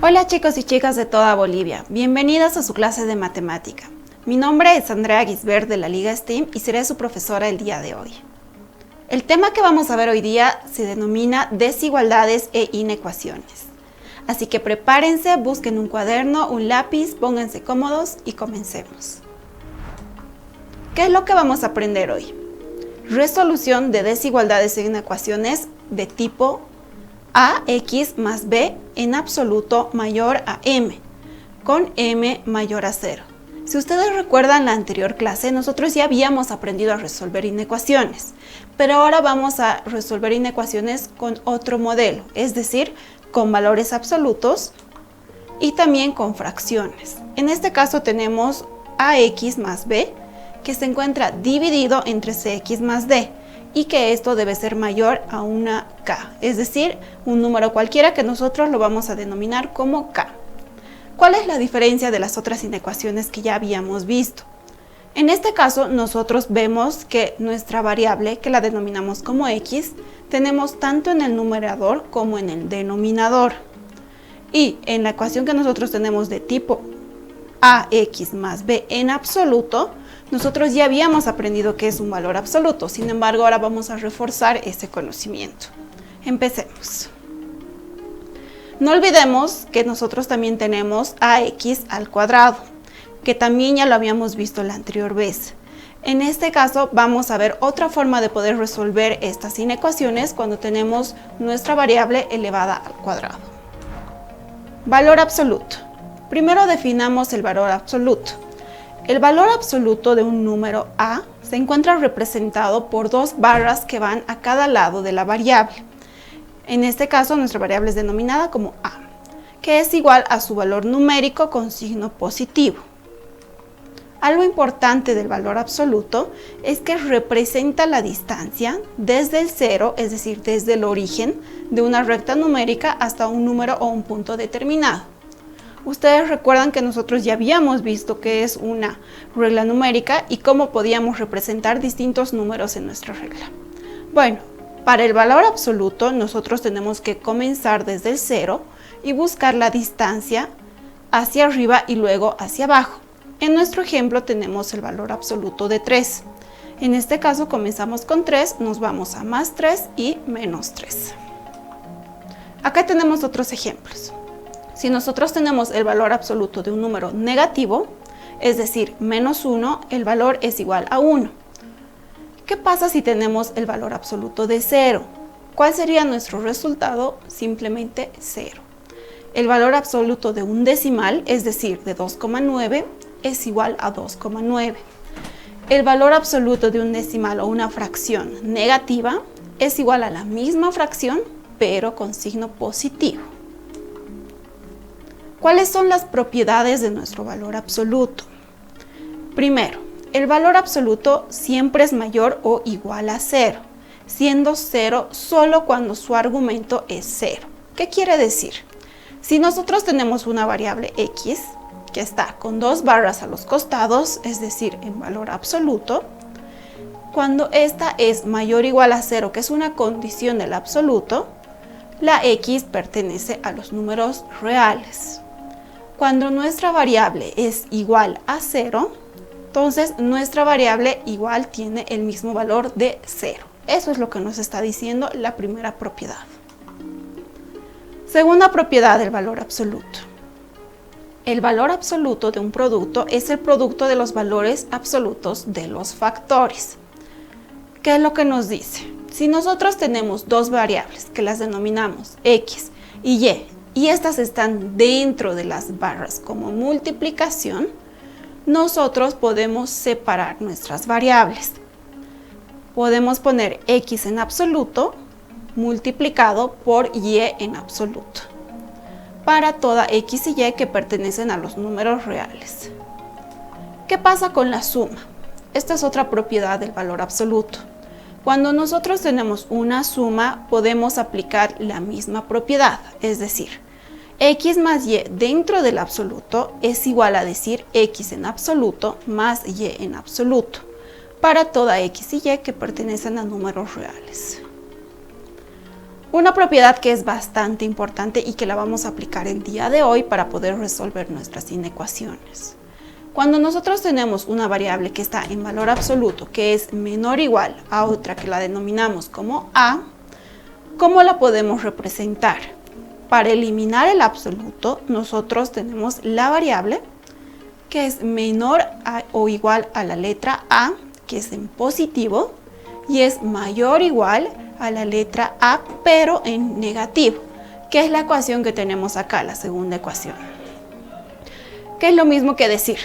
Hola chicos y chicas de toda Bolivia, bienvenidos a su clase de matemática. Mi nombre es Andrea Gisbert de la Liga STEAM y seré su profesora el día de hoy. El tema que vamos a ver hoy día se denomina desigualdades e inecuaciones. Así que prepárense, busquen un cuaderno, un lápiz, pónganse cómodos y comencemos. ¿Qué es lo que vamos a aprender hoy? Resolución de desigualdades e inecuaciones de tipo ax más b en absoluto mayor a m, con m mayor a 0. Si ustedes recuerdan la anterior clase, nosotros ya habíamos aprendido a resolver inecuaciones, pero ahora vamos a resolver inecuaciones con otro modelo, es decir, con valores absolutos y también con fracciones. En este caso tenemos ax más b, que se encuentra dividido entre cx más d, y que esto debe ser mayor a una k, es decir, un número cualquiera que nosotros lo vamos a denominar como k. ¿Cuál es la diferencia de las otras inecuaciones que ya habíamos visto? En este caso, nosotros vemos que nuestra variable, que la denominamos como x, tenemos tanto en el numerador como en el denominador. Y en la ecuación que nosotros tenemos de tipo ax más b en absoluto, nosotros ya habíamos aprendido que es un valor absoluto, sin embargo, ahora vamos a reforzar ese conocimiento. Empecemos. No olvidemos que nosotros también tenemos ax al cuadrado, que también ya lo habíamos visto la anterior vez. En este caso, vamos a ver otra forma de poder resolver estas inecuaciones cuando tenemos nuestra variable elevada al cuadrado. Valor absoluto. Primero definamos el valor absoluto. El valor absoluto de un número a se encuentra representado por dos barras que van a cada lado de la variable. En este caso, nuestra variable es denominada como a, que es igual a su valor numérico con signo positivo. Algo importante del valor absoluto es que representa la distancia desde el cero, es decir, desde el origen de una recta numérica hasta un número o un punto determinado. Ustedes recuerdan que nosotros ya habíamos visto qué es una regla numérica y cómo podíamos representar distintos números en nuestra regla. Bueno, para el valor absoluto nosotros tenemos que comenzar desde el cero y buscar la distancia hacia arriba y luego hacia abajo. En nuestro ejemplo tenemos el valor absoluto de 3. En este caso comenzamos con 3, nos vamos a más 3 y menos 3. Acá tenemos otros ejemplos. Si nosotros tenemos el valor absoluto de un número negativo, es decir, menos 1, el valor es igual a 1. ¿Qué pasa si tenemos el valor absoluto de 0? ¿Cuál sería nuestro resultado? Simplemente 0. El valor absoluto de un decimal, es decir, de 2,9, es igual a 2,9. El valor absoluto de un decimal o una fracción negativa es igual a la misma fracción, pero con signo positivo. ¿Cuáles son las propiedades de nuestro valor absoluto? Primero, el valor absoluto siempre es mayor o igual a 0, siendo 0 solo cuando su argumento es 0. ¿Qué quiere decir? Si nosotros tenemos una variable x, que está con dos barras a los costados, es decir, en valor absoluto, cuando esta es mayor o igual a 0, que es una condición del absoluto, la x pertenece a los números reales. Cuando nuestra variable es igual a 0, entonces nuestra variable igual tiene el mismo valor de 0. Eso es lo que nos está diciendo la primera propiedad. Segunda propiedad del valor absoluto. El valor absoluto de un producto es el producto de los valores absolutos de los factores. ¿Qué es lo que nos dice? Si nosotros tenemos dos variables que las denominamos x y y estas están dentro de las barras como multiplicación, nosotros podemos separar nuestras variables. Podemos poner x en absoluto multiplicado por y en absoluto, para toda x y y que pertenecen a los números reales. ¿Qué pasa con la suma? Esta es otra propiedad del valor absoluto. Cuando nosotros tenemos una suma, podemos aplicar la misma propiedad, es decir, x más y dentro del absoluto es igual a decir x en absoluto más y en absoluto, para toda x y y que pertenecen a números reales. Una propiedad que es bastante importante y que la vamos a aplicar el día de hoy para poder resolver nuestras inecuaciones. Cuando nosotros tenemos una variable que está en valor absoluto, que es menor o igual a otra que la denominamos como a, ¿cómo la podemos representar? Para eliminar el absoluto, nosotros tenemos la variable que es menor o igual a la letra a, que es en positivo, y es mayor o igual a la letra a, pero en negativo, que es la ecuación que tenemos acá, la segunda ecuación. Que es lo mismo que decir,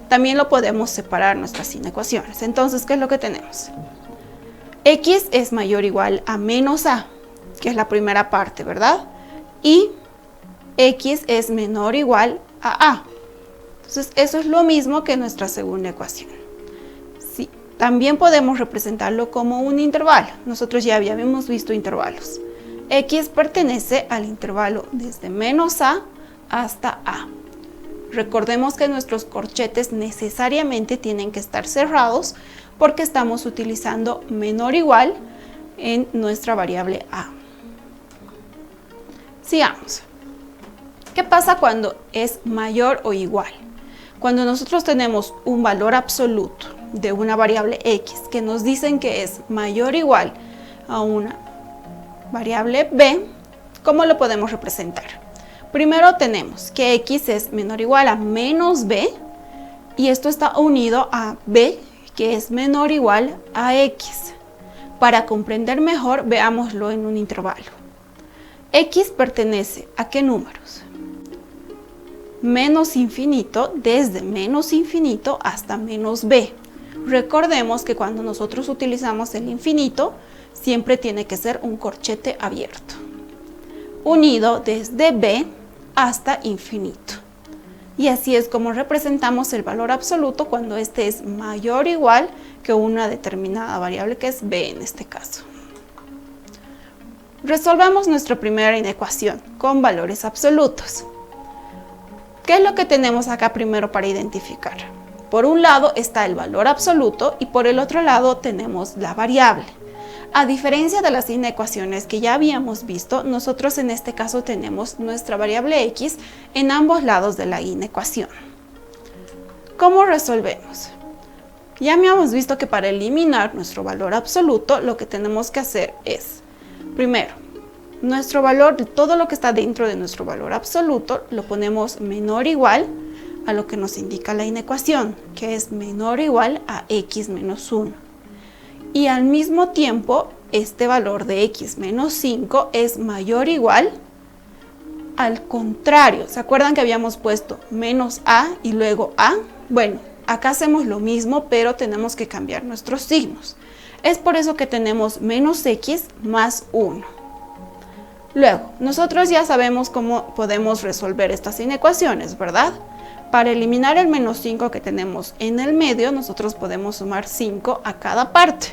también lo podemos separar nuestras inecuaciones. Entonces, ¿qué es lo que tenemos? X es mayor o igual a menos a, que es la primera parte, ¿verdad? Y X es menor o igual a a. Entonces, eso es lo mismo que nuestra segunda ecuación. Sí, también podemos representarlo como un intervalo. Nosotros ya habíamos visto intervalos. X pertenece al intervalo desde menos a hasta a. Recordemos que nuestros corchetes necesariamente tienen que estar cerrados porque estamos utilizando menor o igual en nuestra variable a. Sigamos. ¿Qué pasa cuando es mayor o igual? Cuando nosotros tenemos un valor absoluto de una variable x que nos dicen que es mayor o igual a una variable b, ¿cómo lo podemos representar? Primero tenemos que x es menor o igual a menos b y esto está unido a b, que es menor o igual a x. Para comprender mejor, veámoslo en un intervalo. X pertenece a ¿qué números? Menos infinito, desde menos infinito hasta menos b. Recordemos que cuando nosotros utilizamos el infinito, siempre tiene que ser un corchete abierto. Unido desde b hasta infinito. Y así es como representamos el valor absoluto cuando este es mayor o igual que una determinada variable, que es b en este caso. Resolvamos nuestra primera inecuación con valores absolutos. ¿Qué es lo que tenemos acá primero para identificar? Por un lado está el valor absoluto y por el otro lado tenemos la variable. A diferencia de las inecuaciones que ya habíamos visto, nosotros en este caso tenemos nuestra variable x en ambos lados de la inecuación. ¿Cómo resolvemos? Ya habíamos visto que para eliminar nuestro valor absoluto, lo que tenemos que hacer es, primero, nuestro valor, todo lo que está dentro de nuestro valor absoluto, lo ponemos menor o igual a lo que nos indica la inecuación, que es menor o igual a x menos 1. Y al mismo tiempo, este valor de x menos 5 es mayor o igual al contrario. ¿Se acuerdan que habíamos puesto menos a y luego a? Bueno, acá hacemos lo mismo, pero tenemos que cambiar nuestros signos. Es por eso que tenemos menos x más 1. Luego, nosotros ya sabemos cómo podemos resolver estas inecuaciones, ¿verdad? Para eliminar el menos 5 que tenemos en el medio, nosotros podemos sumar 5 a cada parte,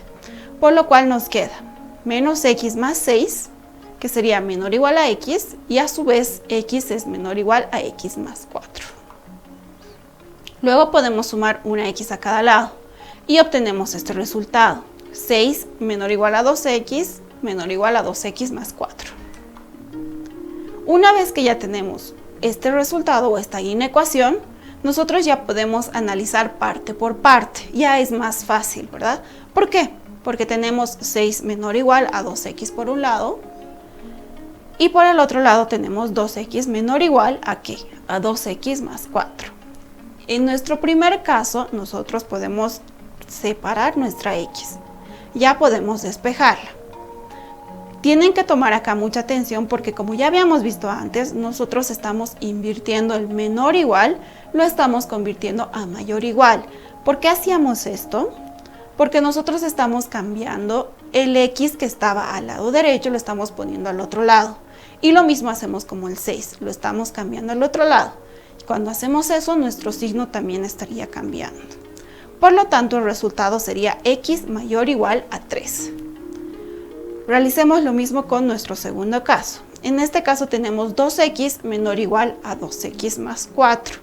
por lo cual nos queda menos x más 6, que sería menor o igual a x, y a su vez x es menor o igual a x más 4. Luego podemos sumar una x a cada lado y obtenemos este resultado, 6 menor o igual a 2x, menor o igual a 2x más 4. Una vez que ya tenemos este resultado o esta inecuación, nosotros ya podemos analizar parte por parte. Ya es más fácil, ¿verdad? ¿Por qué? Porque tenemos 6 menor o igual a 2x por un lado y por el otro lado tenemos 2x menor o igual a ¿qué? A 2x más 4. En nuestro primer caso, nosotros podemos separar nuestra x. Ya podemos despejarla. Tienen que tomar acá mucha atención porque como ya habíamos visto antes, nosotros estamos invirtiendo el menor o igual, lo estamos convirtiendo a mayor o igual. ¿Por qué hacíamos esto? Porque nosotros estamos cambiando el x que estaba al lado derecho, lo estamos poniendo al otro lado. Y lo mismo hacemos como el 6, lo estamos cambiando al otro lado. Cuando hacemos eso, nuestro signo también estaría cambiando. Por lo tanto, el resultado sería x mayor o igual a 3. Realicemos lo mismo con nuestro segundo caso. En este caso tenemos 2x menor o igual a 2x más 4.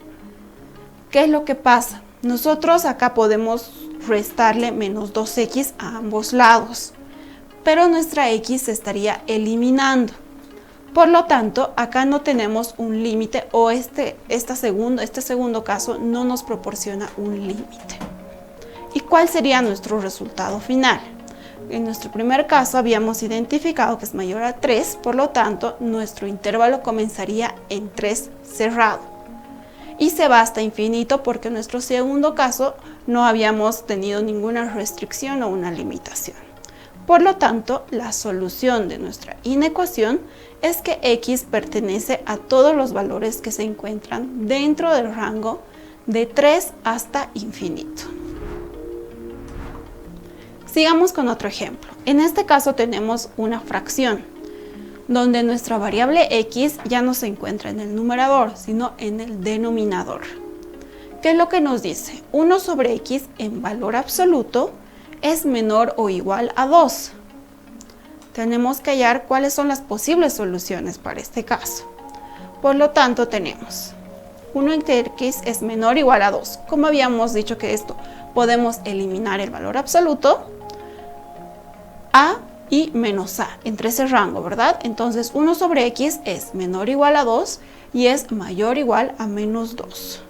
¿Qué es lo que pasa? Nosotros acá podemos restarle menos 2x a ambos lados. pero nuestra x se estaría eliminando. Por lo tanto, acá no tenemos un límite o este segundo caso no nos proporciona un límite. ¿Y cuál sería nuestro resultado final? En nuestro primer caso habíamos identificado que es mayor a 3, por lo tanto, nuestro intervalo comenzaría en 3 cerrado. Y se va hasta infinito porque en nuestro segundo caso no habíamos tenido ninguna restricción o una limitación. Por lo tanto, la solución de nuestra inecuación es que x pertenece a todos los valores que se encuentran dentro del rango de 3 hasta infinito. Sigamos con otro ejemplo. En este caso tenemos una fracción, donde nuestra variable x ya no se encuentra en el numerador, sino en el denominador. ¿Qué es lo que nos dice? 1 sobre x en valor absoluto es menor o igual a 2. Tenemos que hallar cuáles son las posibles soluciones para este caso. Por lo tanto, tenemos 1 entre x es menor o igual a 2. Como habíamos dicho que esto podemos eliminar el valor absoluto, a y menos a, entre ese rango, ¿verdad? Entonces 1 sobre x es menor o igual a 2 y es mayor o igual a menos 2.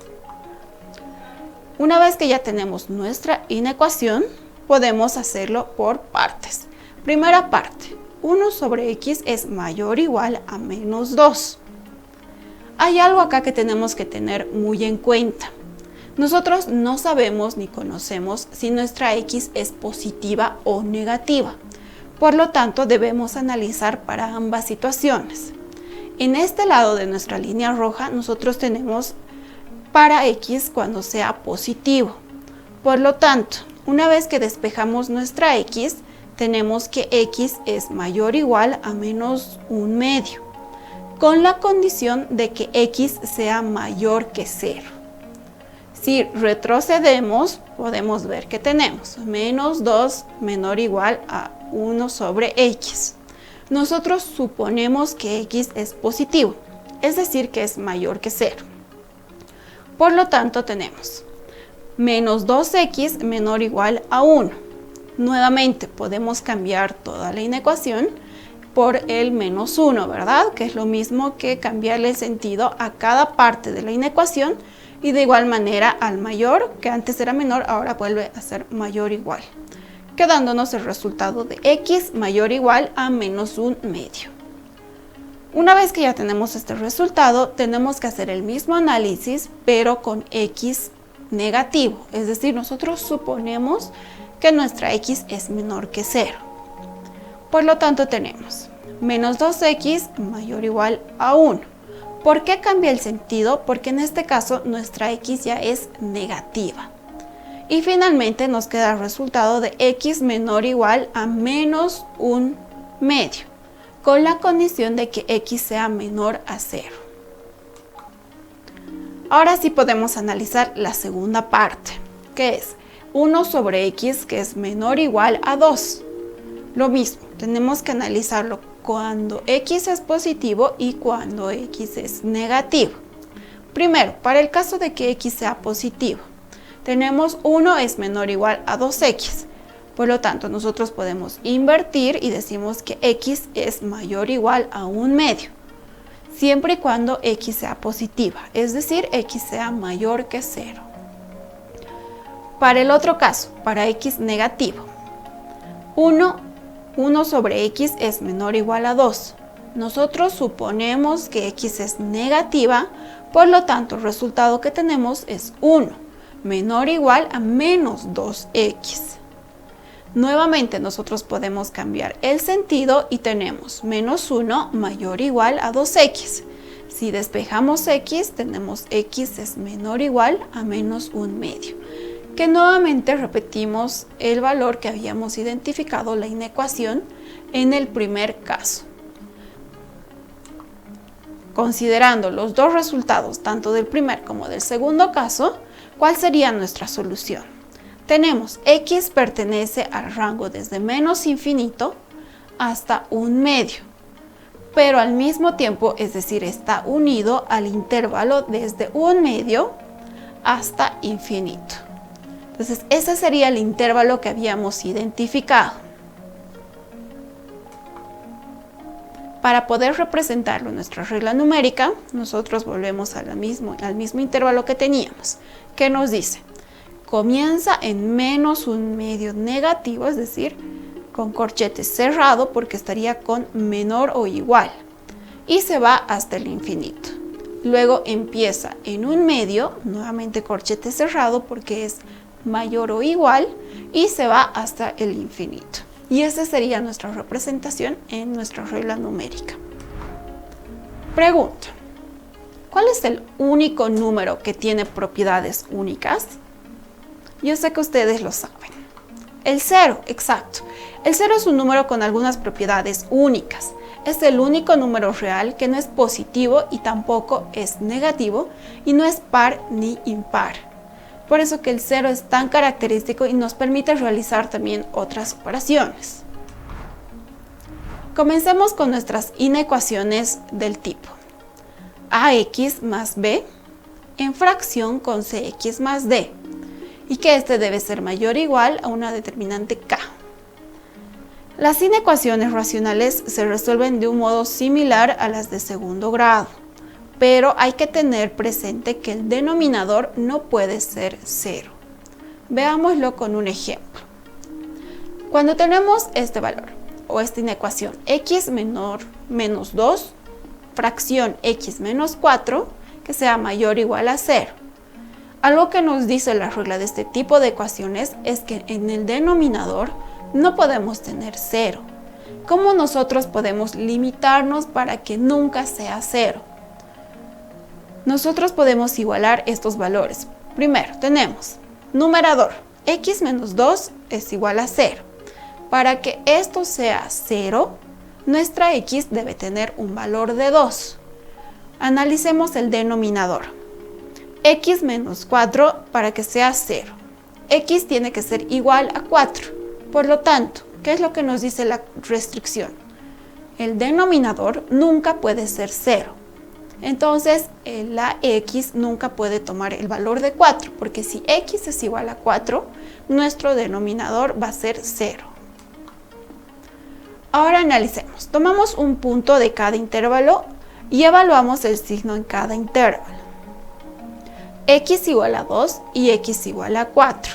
Una vez que ya tenemos nuestra inecuación, podemos hacerlo por partes. Primera parte, 1 sobre x es mayor o igual a menos 2. Hay algo acá que tenemos que tener muy en cuenta. Nosotros no sabemos ni conocemos si nuestra x es positiva o negativa. Por lo tanto, debemos analizar para ambas situaciones. En este lado de nuestra línea roja, nosotros tenemos para x cuando sea positivo. Por lo tanto, una vez que despejamos nuestra x, tenemos que x es mayor o igual a menos 1/2, con la condición de que x sea mayor que 0. Si retrocedemos, podemos ver que tenemos menos 2 menor o igual a 1 sobre x. Nosotros suponemos que x es positivo, es decir, que es mayor que 0. Por lo tanto, tenemos menos 2x menor o igual a 1. Nuevamente, podemos cambiar toda la inecuación por el menos 1, ¿verdad? Que es lo mismo que cambiarle el sentido a cada parte de la inecuación y de igual manera al mayor, que antes era menor, ahora vuelve a ser mayor o igual, quedándonos el resultado de x mayor o igual a menos 1/2. Una vez que ya tenemos este resultado, tenemos que hacer el mismo análisis, pero con x negativo, es decir, nosotros suponemos que nuestra x es menor que 0. Por lo tanto, tenemos menos 2x mayor o igual a 1. ¿Por qué cambia el sentido? Porque en este caso nuestra x ya es negativa. Y finalmente nos queda el resultado de x menor o igual a menos 1/2, con la condición de que x sea menor a 0. Ahora sí podemos analizar la segunda parte, que es 1 sobre x, que es menor o igual a 2. Lo mismo, tenemos que analizarlo cuando x es positivo y cuando x es negativo. Primero, para el caso de que x sea positivo, tenemos 1 es menor o igual a 2x. Por lo tanto, nosotros podemos invertir y decimos que x es mayor o igual a 1/2, siempre y cuando x sea positiva, es decir, x sea mayor que 0. Para el otro caso, para x negativo, 1 sobre x es menor o igual a 2. Nosotros suponemos que x es negativa, por lo tanto el resultado que tenemos es 1 menor o igual a menos 2x. Nuevamente nosotros podemos cambiar el sentido y tenemos menos 1 mayor o igual a 2x. Si despejamos x, tenemos x es menor o igual a menos 1/2. Que nuevamente repetimos el valor que habíamos identificado, la inecuación, en el primer caso. Considerando los dos resultados, tanto del primer como del segundo caso, ¿cuál sería nuestra solución? Tenemos x pertenece al rango desde menos infinito hasta 1/2, pero al mismo tiempo, es decir, está unido al intervalo desde 1/2 hasta infinito. Entonces, ese sería el intervalo que habíamos identificado. Para poder representarlo en nuestra regla numérica, nosotros volvemos al mismo intervalo que teníamos, que nos dice, comienza en menos un medio negativo, es decir, con corchete cerrado porque estaría con menor o igual, y se va hasta el infinito. Luego empieza en un medio, nuevamente corchete cerrado porque es mayor o igual, y se va hasta el infinito. Y esa sería nuestra representación en nuestra regla numérica. Pregunta: ¿cuál es el único número que tiene propiedades únicas? Yo sé que ustedes lo saben. El 0, exacto. El 0 es un número con algunas propiedades únicas. Es el único número real que no es positivo y tampoco es negativo, y no es par ni impar. Por eso que el 0 es tan característico y nos permite realizar también otras operaciones. Comencemos con nuestras inecuaciones del tipo ax más b en fracción con cx más d, y que este debe ser mayor o igual a una determinante k. Las inecuaciones racionales se resuelven de un modo similar a las de segundo grado, pero hay que tener presente que el denominador no puede ser 0. Veámoslo con un ejemplo. Cuando tenemos este valor o esta inecuación x menos 2, fracción x menos 4, que sea mayor o igual a 0. Algo que nos dice la regla de este tipo de ecuaciones es que en el denominador no podemos tener 0. ¿Cómo nosotros podemos limitarnos para que nunca sea 0? Nosotros podemos igualar estos valores. Primero tenemos numerador, x menos 2 es igual a 0. Para que esto sea 0, nuestra x debe tener un valor de 2. Analicemos el denominador. X menos 4 para que sea 0. X tiene que ser igual a 4. Por lo tanto, ¿qué es lo que nos dice la restricción? El denominador nunca puede ser 0. Entonces, la x nunca puede tomar el valor de 4, porque si x es igual a 4, nuestro denominador va a ser 0. Ahora analicemos. Tomamos un punto de cada intervalo y evaluamos el signo en cada intervalo. X igual a 2 y x igual a 4.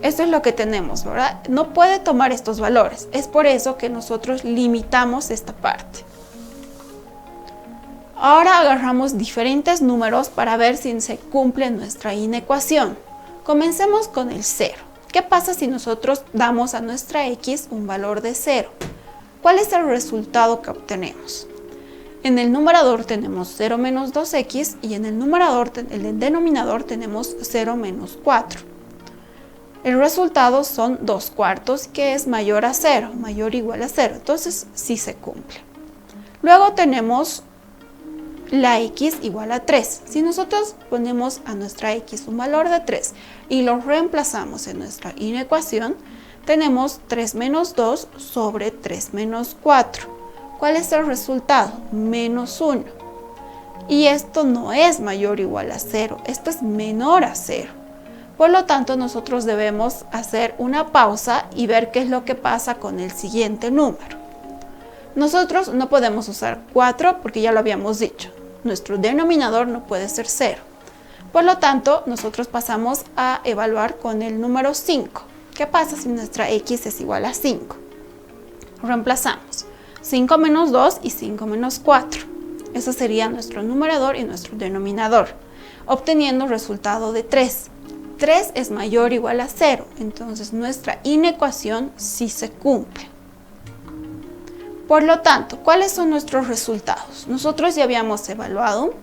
Esto es lo que tenemos, ¿verdad? No puede tomar estos valores. Es por eso que nosotros limitamos esta parte. Ahora agarramos diferentes números para ver si se cumple nuestra inecuación. Comencemos con el 0. ¿Qué pasa si nosotros damos a nuestra x un valor de 0? ¿Cuál es el resultado que obtenemos? En el numerador tenemos 0 menos 2x y en el denominador tenemos 0 menos 4. El resultado son 2 cuartos, que es mayor a 0, mayor o igual a 0. Entonces, sí se cumple. Luego tenemos la x igual a 3. Si nosotros ponemos a nuestra x un valor de 3 y lo reemplazamos en nuestra inecuación, tenemos 3 menos 2 sobre 3 menos 4. ¿Cuál es el resultado? Menos 1. Y esto no es mayor o igual a 0, esto es menor a 0. Por lo tanto, nosotros debemos hacer una pausa y ver qué es lo que pasa con el siguiente número. Nosotros no podemos usar 4 porque ya lo habíamos dicho. Nuestro denominador no puede ser 0. Por lo tanto, nosotros pasamos a evaluar con el número 5. ¿Qué pasa si nuestra x es igual a 5? Reemplazamos 5 menos 2 y 5 menos 4. Eso sería nuestro numerador y nuestro denominador, obteniendo resultado de 3. 3 es mayor o igual a 0, entonces nuestra inecuación sí se cumple. Por lo tanto, ¿cuáles son nuestros resultados? Nosotros ya habíamos evaluado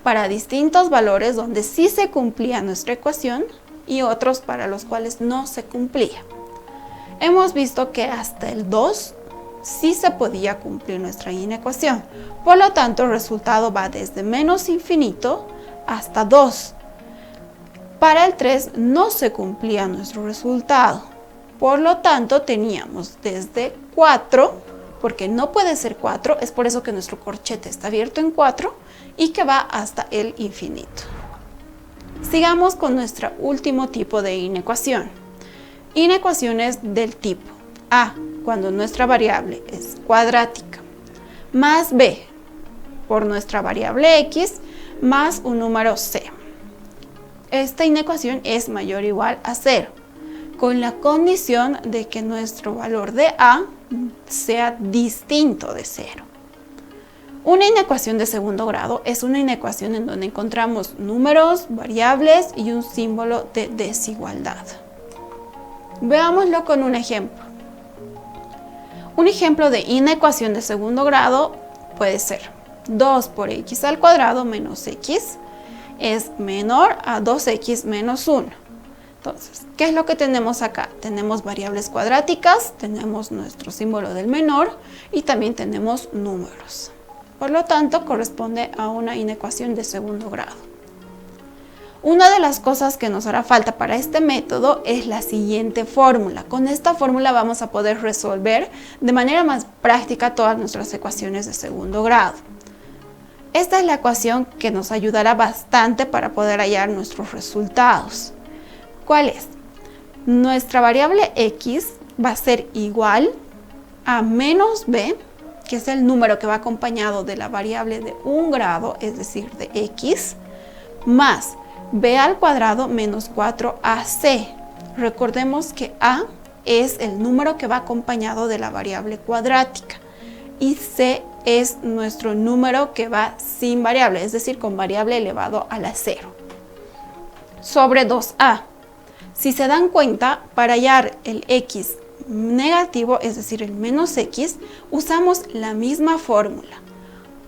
para distintos valores donde sí se cumplía nuestra ecuación y otros para los cuales no se cumplía. Hemos visto que hasta el 2 sí se podía cumplir nuestra inecuación. Por lo tanto, el resultado va desde menos infinito hasta 2. Para el 3 no se cumplía nuestro resultado. Por lo tanto, teníamos desde 4, porque no puede ser 4, es por eso que nuestro corchete está abierto en 4 y que va hasta el infinito. Sigamos con nuestro último tipo de inecuación. Inecuaciones del tipo A, cuando nuestra variable es cuadrática. más b por nuestra variable x más un número c. Esta inecuación es mayor o igual a 0, con la condición de que nuestro valor de a sea distinto de 0. Una inecuación de segundo grado es una inecuación en donde encontramos números, variables y un símbolo de desigualdad. Veámoslo con un ejemplo. Un ejemplo de inecuación de segundo grado puede ser 2 por x al cuadrado menos x es menor a 2x menos 1. Entonces, ¿qué es lo que tenemos acá? Tenemos variables cuadráticas, tenemos nuestro símbolo del menor y también tenemos números. Por lo tanto, corresponde a una inecuación de segundo grado. Una de las cosas que nos hará falta para este método es la siguiente fórmula. Con esta fórmula vamos a poder resolver de manera más práctica todas nuestras ecuaciones de segundo grado. Esta es la ecuación que nos ayudará bastante para poder hallar nuestros resultados. ¿Cuál es? Nuestra variable x va a ser igual a menos b, que es el número que va acompañado de la variable de un grado, es decir, de x, más b al cuadrado menos 4ac. Recordemos que a es el número que va acompañado de la variable cuadrática y c es nuestro número que va sin variable, es decir, con variable elevado a la 0, sobre 2a. Si se dan cuenta, para hallar el x negativo, es decir, el menos x, usamos la misma fórmula.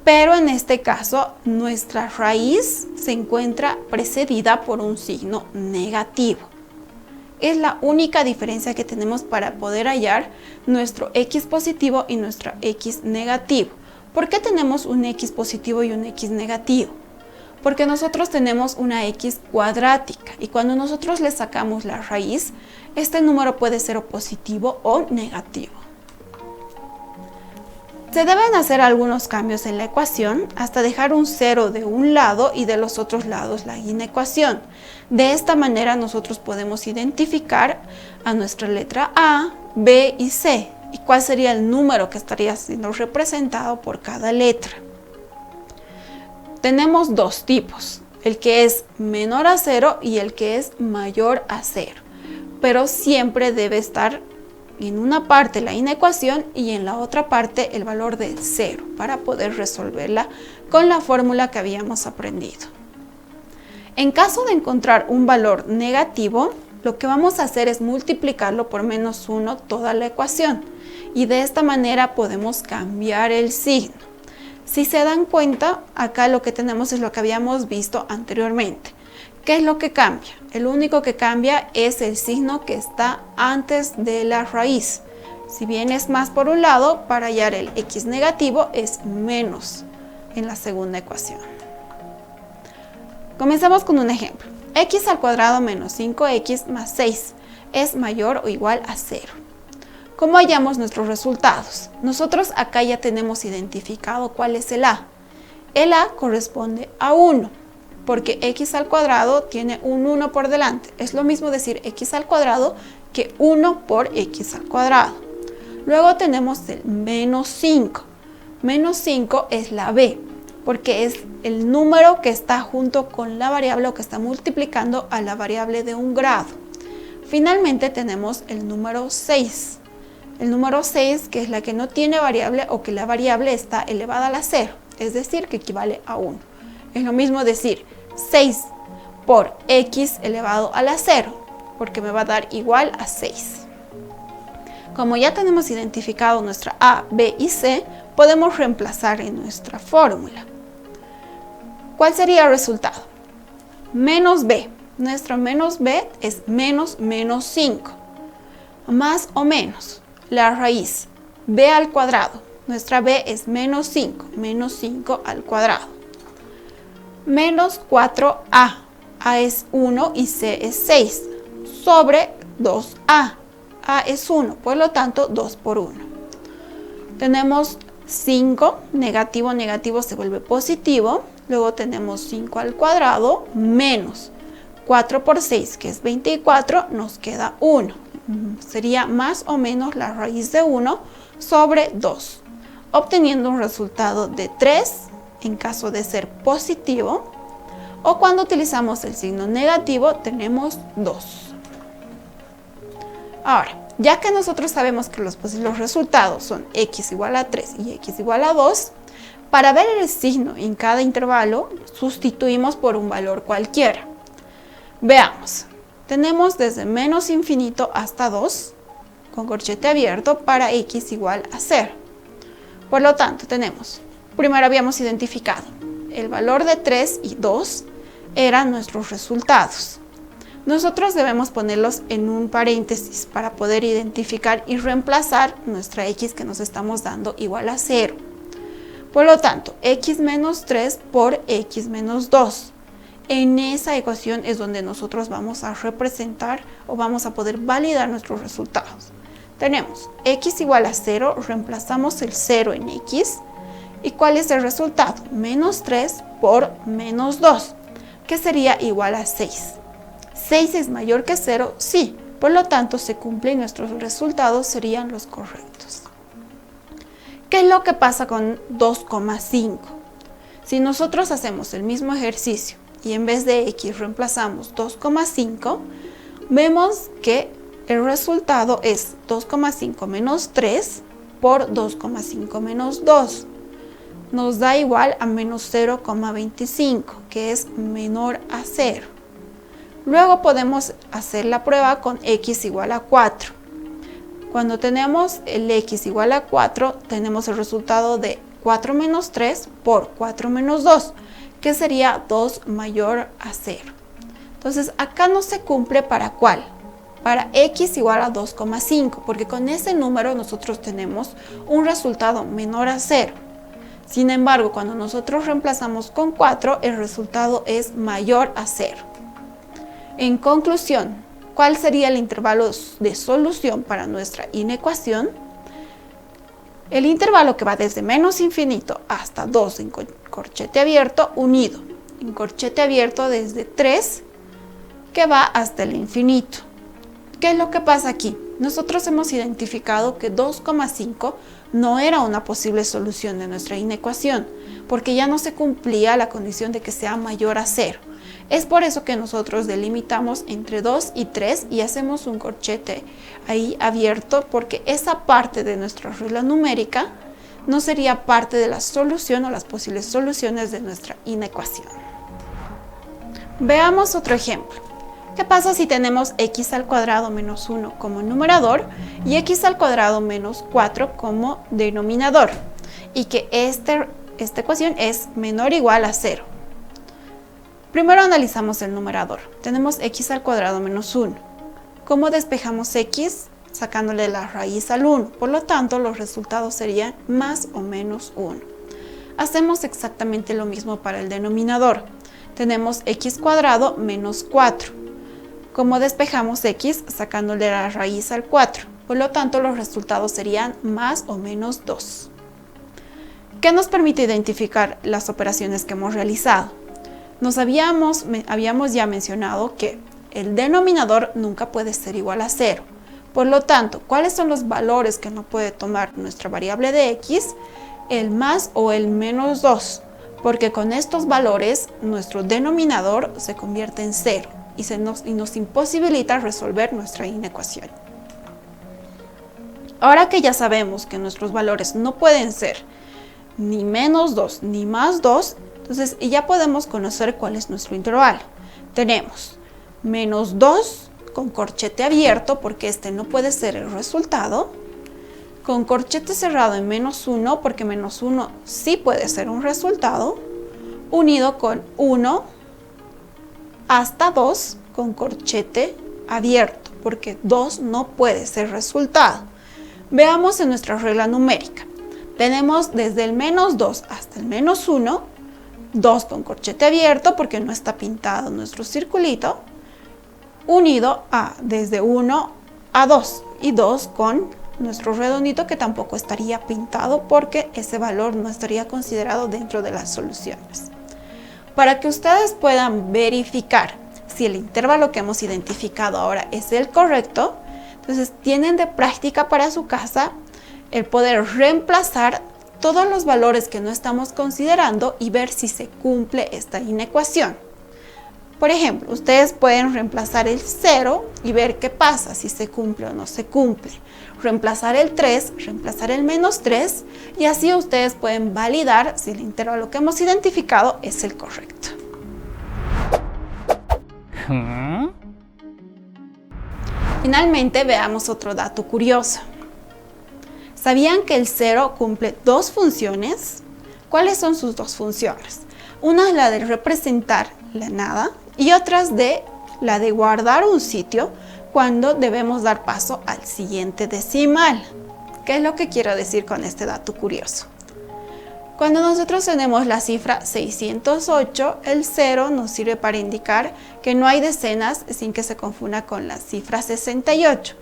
Pero en este caso, nuestra raíz se encuentra precedida por un signo negativo. Es la única diferencia que tenemos para poder hallar nuestro x positivo y nuestro x negativo. ¿Por qué tenemos un x positivo y un x negativo? Porque nosotros tenemos una x cuadrática y cuando nosotros le sacamos la raíz, este número puede ser o positivo o negativo. Se deben hacer algunos cambios en la ecuación hasta dejar un 0 de un lado y de los otros lados la inecuación. De esta manera nosotros podemos identificar a nuestra letra A, B y C y cuál sería el número que estaría siendo representado por cada letra. Tenemos dos tipos, el que es menor a 0 y el que es mayor a 0, pero siempre debe estar en una parte la inecuación y en la otra parte el valor de 0 para poder resolverla con la fórmula que habíamos aprendido. En caso de encontrar un valor negativo, lo que vamos a hacer es multiplicarlo por menos 1 toda la ecuación y de esta manera podemos cambiar el signo. Si se dan cuenta, acá lo que tenemos es lo que habíamos visto anteriormente. ¿Qué es lo que cambia? El único que cambia es el signo que está antes de la raíz. Si bien es más por un lado, para hallar el x negativo es menos en la segunda ecuación. Comencemos con un ejemplo. X al cuadrado menos 5x más 6 es mayor o igual a 0. ¿Cómo hallamos nuestros resultados? Nosotros acá ya tenemos identificado cuál es el a. El a corresponde a 1, porque x al cuadrado tiene un 1 por delante. Es lo mismo decir x al cuadrado que 1 por x al cuadrado. Luego tenemos el menos 5. Menos 5 es la b, porque es el número que está junto con la variable o que está multiplicando a la variable de un grado. Finalmente tenemos el número 6. El número 6, que es la que no tiene variable o que la variable está elevada a la 0, es decir, que equivale a 1. Es lo mismo decir 6 por x elevado a la 0, porque me va a dar igual a 6. Como ya tenemos identificado nuestra a, b y c, podemos reemplazar en nuestra fórmula. ¿Cuál sería el resultado? Menos b. Nuestro menos b es menos 5. Más o menos la raíz b al cuadrado. Nuestra b es menos 5. Menos 5 al cuadrado. Menos 4a. A es 1 y c es 6. Sobre 2a. A es 1. Por lo tanto, 2 por 1. Tenemos 5. Negativo, negativo se vuelve positivo. Luego tenemos 5 al cuadrado menos 4 por 6, que es 24, nos queda 1. Sería más o menos la raíz de 1 sobre 2. obteniendo un resultado de 3 en caso de ser positivo, o cuando utilizamos el signo negativo tenemos 2. Ahora, ya que nosotros sabemos que los resultados son x igual a 3 y x igual a 2, para ver el signo en cada intervalo, sustituimos por un valor cualquiera. Veamos, tenemos desde menos infinito hasta 2, con corchete abierto, para x igual a 0. Por lo tanto, tenemos, primero habíamos identificado, el valor de 3 y 2 eran nuestros resultados. Nosotros debemos ponerlos en un paréntesis para poder identificar y reemplazar nuestra x que nos estamos dando igual a 0. Por lo tanto, x menos 3 por x menos 2. En esa ecuación es donde nosotros vamos a representar o vamos a poder validar nuestros resultados. Tenemos x igual a 0, reemplazamos el 0 en x. ¿Y cuál es el resultado? Menos 3 por menos 2, que sería igual a 6. ¿6 es mayor que 0? Sí, por lo tanto se cumplen, nuestros resultados serían los correctos. ¿Qué es lo que pasa con 2,5? Si nosotros hacemos el mismo ejercicio y en vez de x reemplazamos 2,5, vemos que el resultado es 2,5 menos 3 por 2,5 menos 2. Nos da igual a menos 0,25, que es menor a 0. Luego podemos hacer la prueba con x igual a 4. Cuando tenemos el x igual a 4, tenemos el resultado de 4 menos 3 por 4 menos 2, que sería 2 mayor a 0. Entonces, acá no se cumple ¿para cuál? Para x igual a 2,5, porque con ese número nosotros tenemos un resultado menor a 0. Sin embargo, cuando nosotros reemplazamos con 4, el resultado es mayor a 0. En conclusión, ¿cuál sería el intervalo de solución para nuestra inecuación? El intervalo que va desde menos infinito hasta 2 en corchete abierto unido en corchete abierto desde 3 que va hasta el infinito. ¿Qué es lo que pasa aquí? Nosotros hemos identificado que 2,5 no era una posible solución de nuestra inecuación, porque ya no se cumplía la condición de que sea mayor a 0. Es por eso que nosotros delimitamos entre 2 y 3 y hacemos un corchete ahí abierto, porque esa parte de nuestra regla numérica no sería parte de la solución o las posibles soluciones de nuestra inecuación. Veamos otro ejemplo. ¿Qué pasa si tenemos x al cuadrado menos 1 como numerador y x al cuadrado menos 4 como denominador? Y que esta ecuación es menor o igual a 0. Primero analizamos el numerador. Tenemos x al cuadrado menos 1. ¿Cómo despejamos x? Sacándole la raíz al 1. Por lo tanto, los resultados serían más o menos 1. Hacemos exactamente lo mismo para el denominador. Tenemos x cuadrado menos 4. ¿Cómo despejamos x? Sacándole la raíz al 4. Por lo tanto, los resultados serían más o menos 2. ¿Qué nos permite identificar las operaciones que hemos realizado? Habíamos ya mencionado que el denominador nunca puede ser igual a 0. Por lo tanto, ¿cuáles son los valores que no puede tomar nuestra variable de x? El más o el menos 2. Porque con estos valores, nuestro denominador se convierte en 0 y nos imposibilita resolver nuestra inecuación. Ahora que ya sabemos que nuestros valores no pueden ser ni menos 2 ni más 2, entonces ya podemos conocer cuál es nuestro intervalo. Tenemos menos 2 con corchete abierto, porque este no puede ser el resultado, con corchete cerrado en menos 1, porque menos 1 sí puede ser un resultado, unido con 1 hasta 2 con corchete abierto, porque 2 no puede ser resultado. Veamos en nuestra regla numérica. Tenemos desde el menos 2 hasta el menos 1, 2 con corchete abierto, porque no está pintado nuestro circulito, unido a desde 1 a 2, y 2 con nuestro redondito que tampoco estaría pintado, porque ese valor no estaría considerado dentro de las soluciones. Para que ustedes puedan verificar si el intervalo que hemos identificado ahora es el correcto, entonces tienen de práctica para su casa el poder reemplazar todos los valores que no estamos considerando y ver si se cumple esta inecuación. Por ejemplo, ustedes pueden reemplazar el 0 y ver qué pasa, si se cumple o no se cumple. Reemplazar el 3, reemplazar el -3 y así ustedes pueden validar si el intervalo que hemos identificado es el correcto. Finalmente, veamos otro dato curioso. ¿Sabían que el 0 cumple dos funciones? ¿Cuáles son sus dos funciones? Una es la de representar la nada y otra es la de guardar un sitio cuando debemos dar paso al siguiente decimal. ¿Qué es lo que quiero decir con este dato curioso? Cuando nosotros tenemos la cifra 608, el 0 nos sirve para indicar que no hay decenas sin que se confunda con la cifra 68.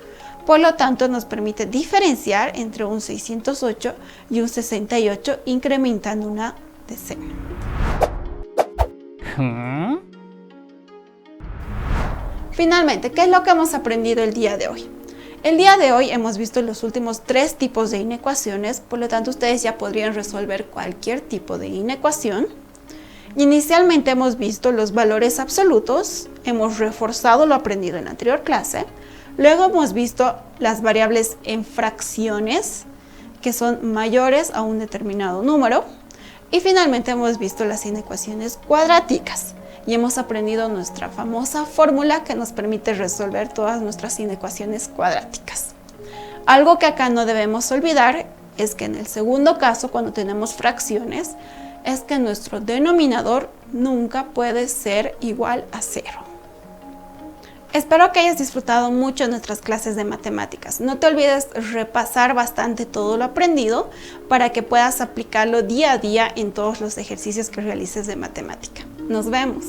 Por lo tanto, nos permite diferenciar entre un 608 y un 68 incrementando una decena. Finalmente, ¿qué es lo que hemos aprendido el día de hoy? El día de hoy hemos visto los últimos 3 tipos de inecuaciones, por lo tanto ustedes ya podrían resolver cualquier tipo de inecuación. Inicialmente hemos visto los valores absolutos, hemos reforzado lo aprendido en la anterior clase, luego hemos visto las variables en fracciones, que son mayores a un determinado número, y finalmente hemos visto las inecuaciones cuadráticas. Y hemos aprendido nuestra famosa fórmula que nos permite resolver todas nuestras inecuaciones cuadráticas. Algo que acá no debemos olvidar es que en el segundo caso, cuando tenemos fracciones, es que nuestro denominador nunca puede ser igual a 0. Espero que hayas disfrutado mucho nuestras clases de matemáticas. No te olvides repasar bastante todo lo aprendido para que puedas aplicarlo día a día en todos los ejercicios que realices de matemática. Nos vemos.